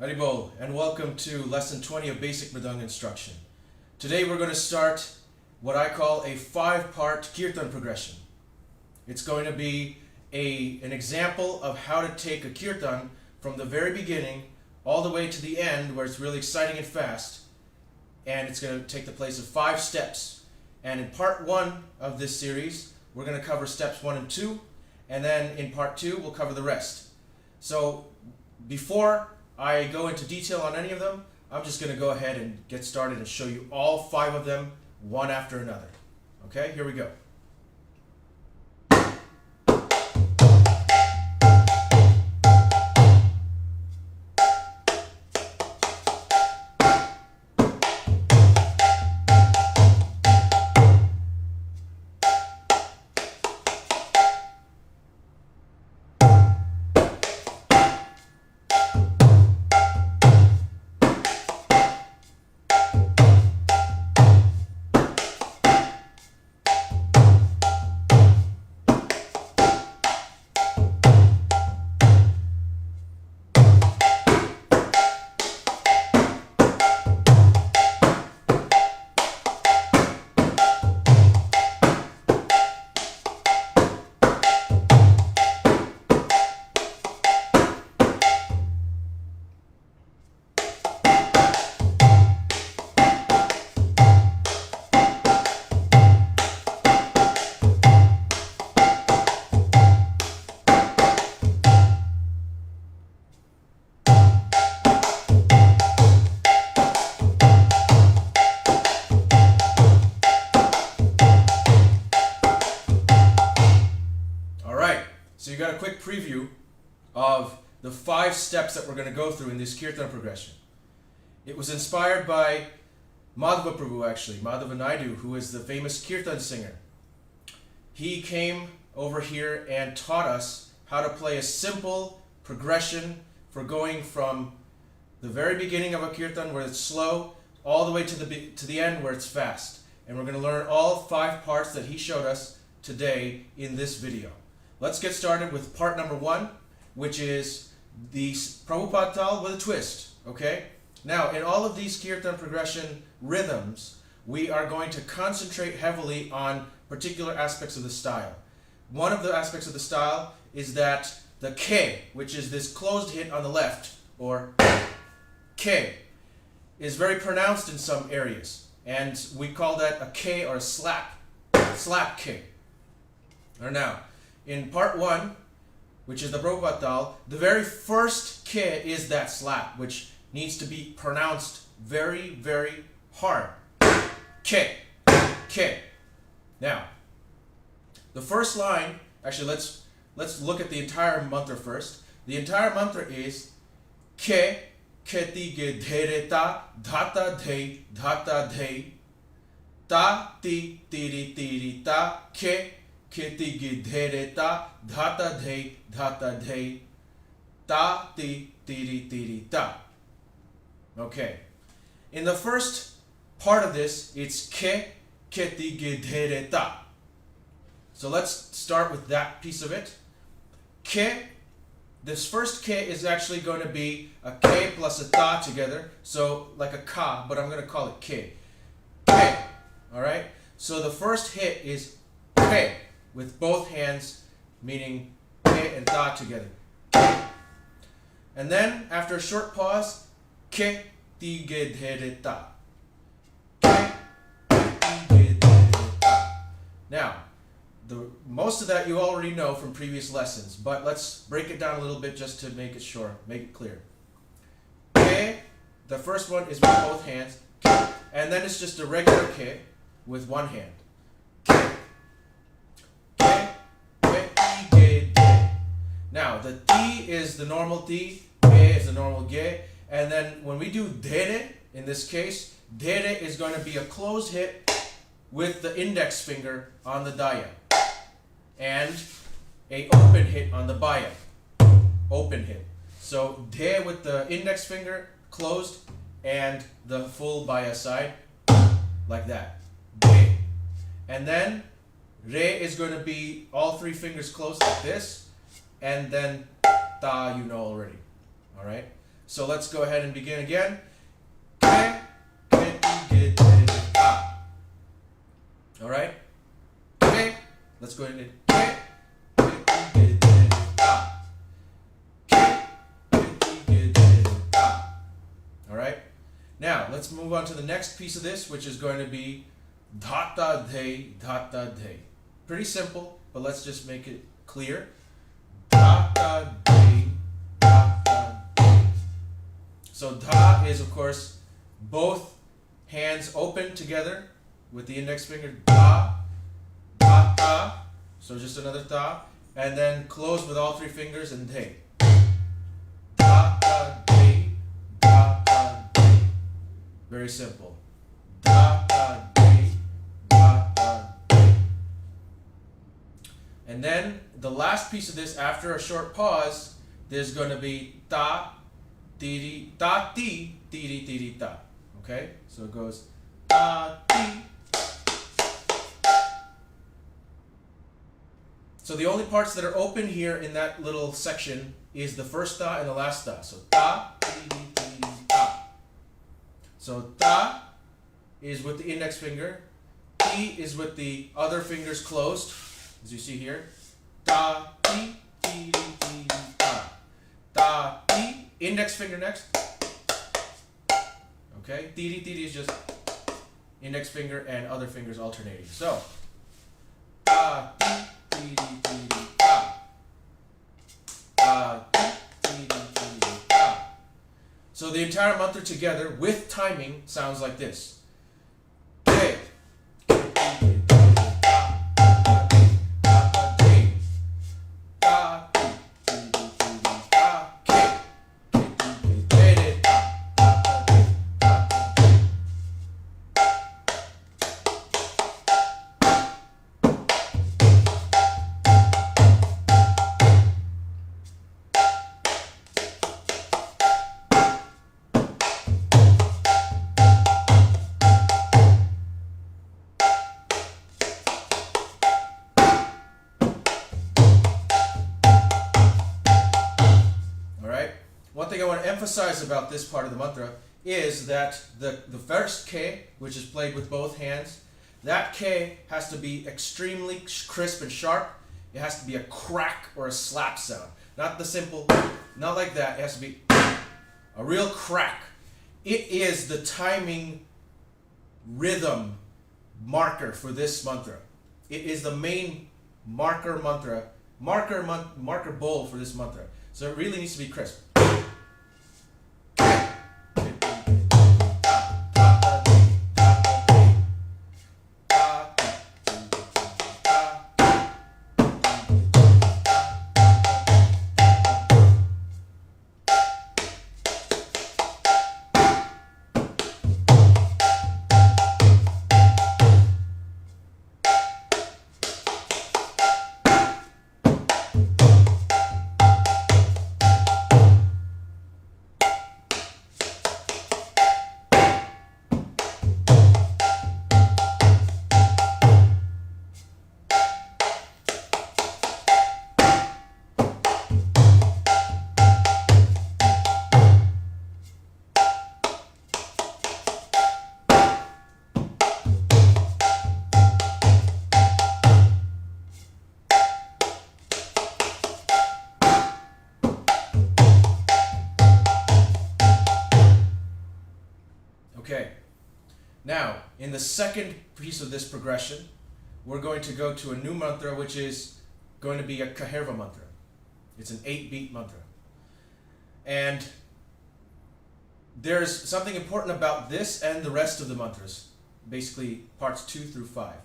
Haribol, and welcome to lesson 20 of basic Mridanga instruction. Today we're going to start what I call a 5-part kirtan progression. It's going to be an example of how to take a kirtan from the very beginning all the way to the end where it's really exciting and fast, and it's going to take the place of 5 steps. And in part 1 of this series we're going to cover steps 1 and 2, and then in part 2 we'll cover the rest. So before I go into detail on any of them, I'm just going to go ahead and get started and show you all 5 of them one after another. Okay, here we go. So you got a quick preview of the 5 steps that we're going to go through in this kirtan progression. It was inspired by Madhava Prabhu, actually, Madhava Naidu, who is the famous kirtan singer. He came over here and taught us how to play a simple progression for going from the very beginning of a kirtan where it's slow all the way to the end where it's fast. And we're going to learn all 5 parts that he showed us today in this video. Let's get started with part number 1, which is the Prabhupada Tal with a twist, okay? Now, in all of these kirtan progression rhythms, we are going to concentrate heavily on particular aspects of the style. One of the aspects of the style is that the K, which is this closed hit on the left, or K, is very pronounced in some areas. And we call that a K or a slap K. Or now, in part 1, which is the Prabhupada Tal, the very first K is that slap, which needs to be pronounced very, very hard. K, K. Now, the first line, actually let's look at the entire mantra first. The entire mantra is K, Keti ge dhere ta, dhata dhe, ta ti tiri tiri ta, K, Keti gi dhere ta, dhata dhe, ta ti tiri tiri ta. Okay. In the first part of this, it's ke, keti gi dhere ta. So let's start with that piece of it. Ke, this first ke is actually going to be a ke plus a ta together, so like a ka, but I'm going to call it ke. Ke. Alright? So the first hit is ke, with both hands, meaning ke and ta together. Ke. And then, after a short pause, ke ti ge dhere ta. Ke ti ge dhere ta. Now, most of that you already know from previous lessons, but let's break it down a little bit just to make it sure, make it clear. Ke, the first one is with both hands, ke, and then it's just a regular ke with one hand. Ke. Now, the ti is the t, ge is the normal ge, and then when we do dere, in this case, dere is going to be a closed hit with the index finger on the daya, and a open hit on the baya, open hit. So, de with the index finger closed, and the full baya side, like that, de. And then, re is going to be all 3 fingers closed like this, and then ta you know already. Alright? So let's go ahead and begin again. Ke, ke, ti, ge, de, ta. All right. Ke. Let's go ahead and ke, ke, ti, ge, de, ta. Ke, ke, ti, ge, de, ta. All right. Now let's move on to the next piece of this, which is going to be dhata de, dhata de. Pretty simple, but let's just make it clear. Dhata de, dhata de. So dha is, of course, both hands open together with the index finger. Da, da, da. So just another da, and then close with all three fingers and de. Da, da, de, da, da, de. Very simple. Da, da, de, da, da, de. And then the last piece of this, after a short pause, there's going to be ta, ti, ta, ti, ti, ti, ta. Okay? So it goes ta, ti. So the only parts that are open here in that little section is the first ta and the last ta. So ta, ti, ti, ta. So ta is with the index finger. Ti is with the other fingers closed, as you see here. Ta, ti, ti, ti, ta. Ta, ti. Index finger next. Okay, ti, ti is just index finger and other fingers alternating. So, ta, ti, ti, ti, ta. Ta, ti, ti, ti, ta. So the entire mantra together with timing sounds like this. Te. One thing I want to emphasize about this part of the mantra is that the first ke, which is played with both hands, that ke has to be extremely crisp and sharp. It has to be a crack or a slap sound. Not the simple, not like that. It has to be a real crack. It is the timing rhythm marker for this mantra. It is the main marker bowl for this mantra. So it really needs to be crisp. Okay, now in the second piece of this progression, we're going to go to a new mantra, which is going to be a Kaherva mantra. It's an 8-beat mantra. And there's something important about this and the rest of the mantras, basically parts 2 through 5.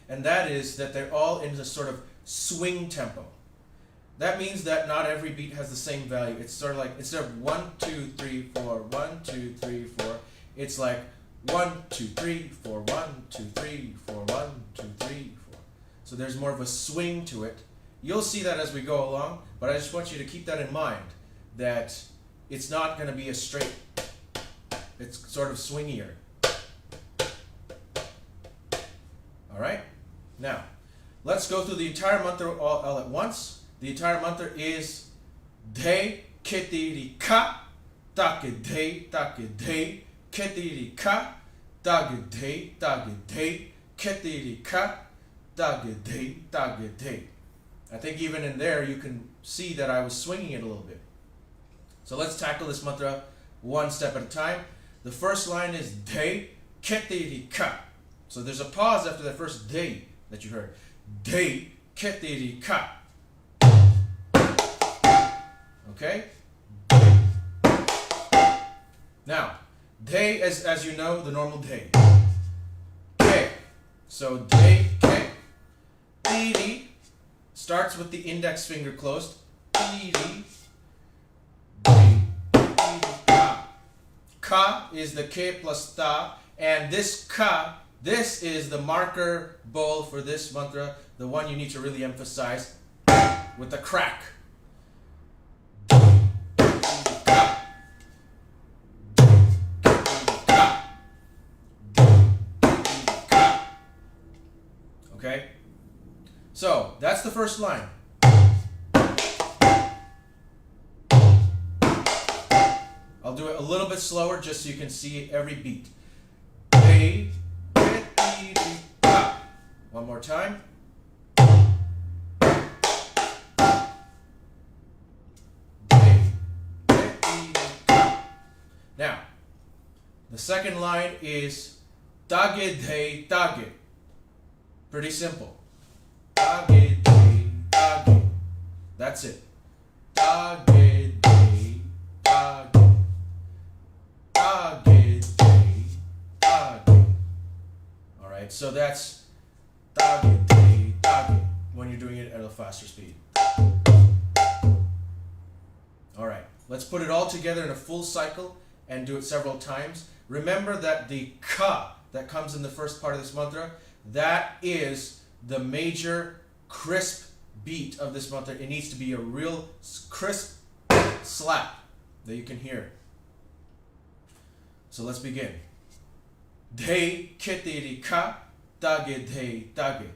And that is that they're all in a sort of swing tempo. That means that not every beat has the same value. It's sort of like, instead of 1, 2, 3, 4, 1, 2, 3, 4, it's like 1, 2, 3, 4, 1, 2, 3, 4, 1, 2, 3, 4. So there's more of a swing to it. You'll see that as we go along, but I just want you to keep that in mind, that it's not going to be a straight, it's sort of swingier. Alright? Now, let's go through the entire mantra all at once. The entire mantra is De Kiti Ri Ka Dagade, dagade, ketirika, dagade, dagade, ketirika, dagade, dagade. I think even in there you can see that I was swinging it a little bit. So let's tackle this mantra one step at a time. The first line is de, ketirika. So there's a pause after that first de that you heard. De, ketirika. Okay? Now, de is, as you know, the normal de. Ke. So de, ke. Iri starts with the index finger closed. Iri. Ka. Ka is the ke plus ta. And this ka, this is the marker bowl for this mantra, the one you need to really emphasize with the crack. Okay? So, that's the first line. I'll do it a little bit slower just so you can see every beat. One more time. Now, the second line is dage de dage. Pretty simple. Dage de dage. That's it. Dage de dage. Dage de dage. Alright, so that's dage de dage when you're doing it at a faster speed. Alright, let's put it all together in a full cycle and do it several times. Remember that the ka that comes in the first part of this mantra, that is the major crisp beat of this mantra. It needs to be a real crisp slap that you can hear. So let's begin. De ketiri ka, dage de dage.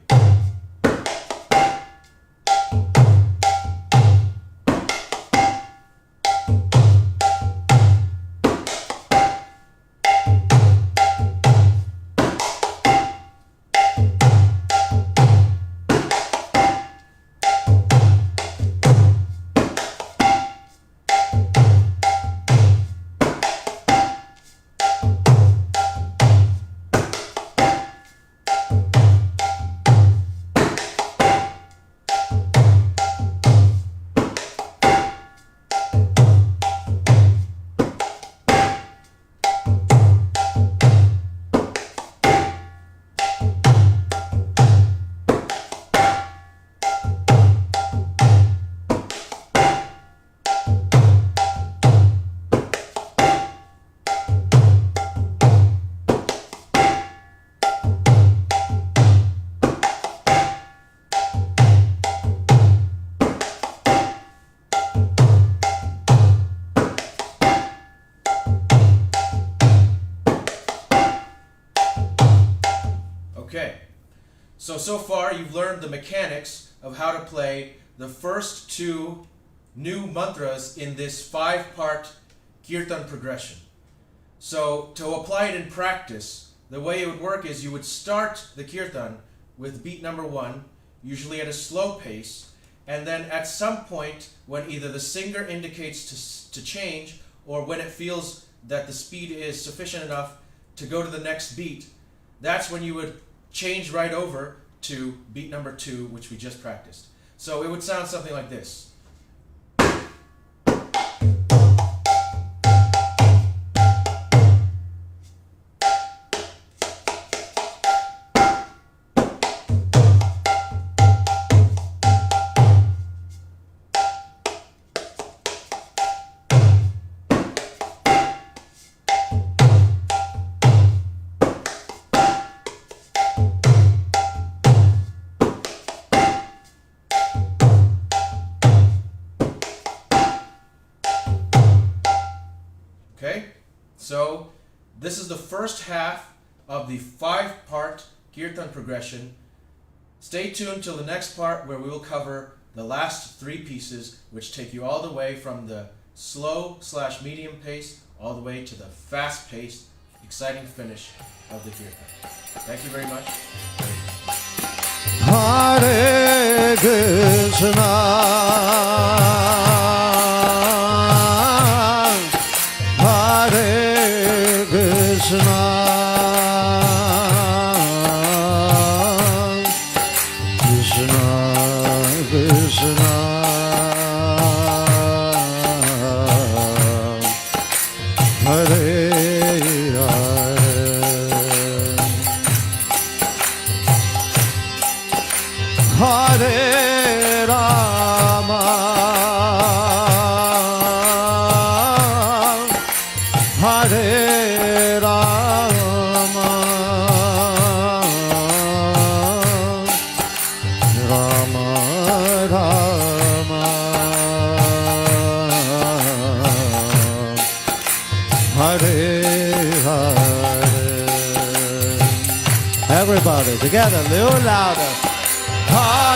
Okay, so far you've learned the mechanics of how to play the first two new mantras in this 5-part kirtan progression. So to apply it in practice, the way it would work is you would start the kirtan with beat number 1, usually at a slow pace, and then at some point when either the singer indicates to change or when it feels that the speed is sufficient enough to go to the next beat, that's when you would change right over to beat number 2, which we just practiced. So it would sound something like this. Okay, so this is the first half of the 5-part kirtan progression. Stay tuned till the next part where we will cover the last 3 pieces, which take you all the way from the slow/medium pace all the way to the fast-paced, exciting finish of the kirtan. Thank you very much. Hare Krishna, Hare Krishna, Krishna Krishna, Hare Hare Rama, Hare Rama, Rama Rama, Hare Hare. Everybody together, a little louder. Hare